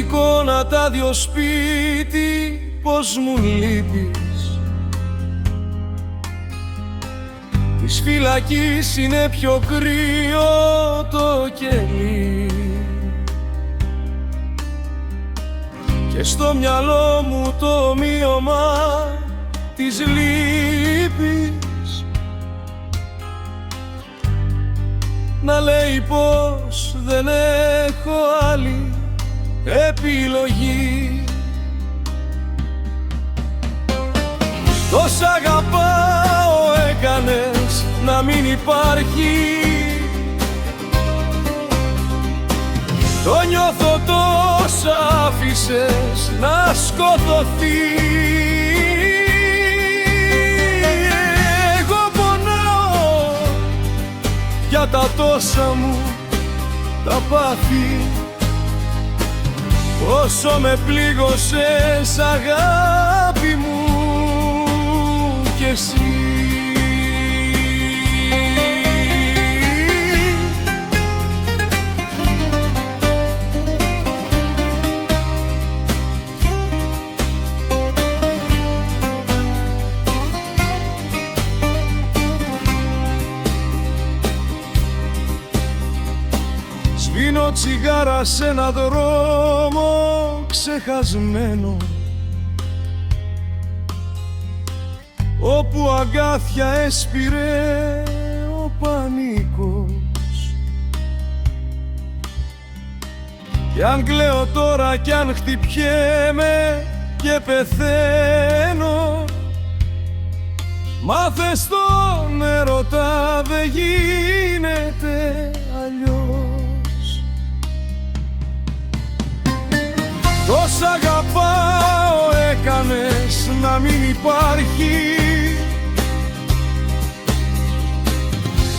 εικόνα τα δυο σπίτι, πως μου λείπεις. Της φυλακής είναι πιο κρύο το κελί και στο μυαλό μου το ομοίωμα της λύπης να λέει πως δεν έχω άλλη επιλογή. Τόσα αγαπάω έκανες να μην υπάρχει. Το νιώθω τόσα άφησες να σκοτωθεί. Εγώ πονάω για τα τόσα μου τα πάθη. Όσο με πλήγωσες αγάπη μου κι εσύ. Σβήνω τσιγάρα σε έναν δρόμο ξεχασμένο, όπου αγκάθια έσπηρε ο πανικός. Κι αν κλαίω τώρα κι αν χτυπιέμαι και πεθαίνω, μάθε στον έρωτα δεν γίνεται αλλιώς. Τόσα αγαπάω έκανες να μην υπάρχει.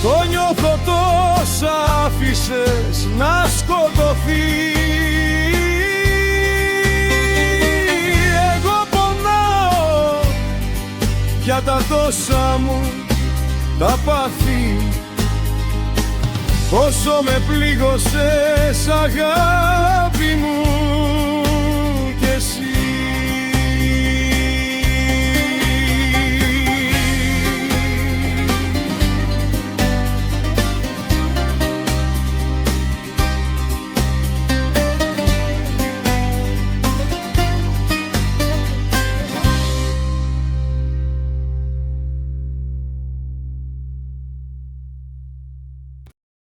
Το νιώθω τόσα άφησες να σκοτωθεί. Εγώ πονάω για τα τόσα μου τα πάθη. Όσο με πλήγωσες αγάπη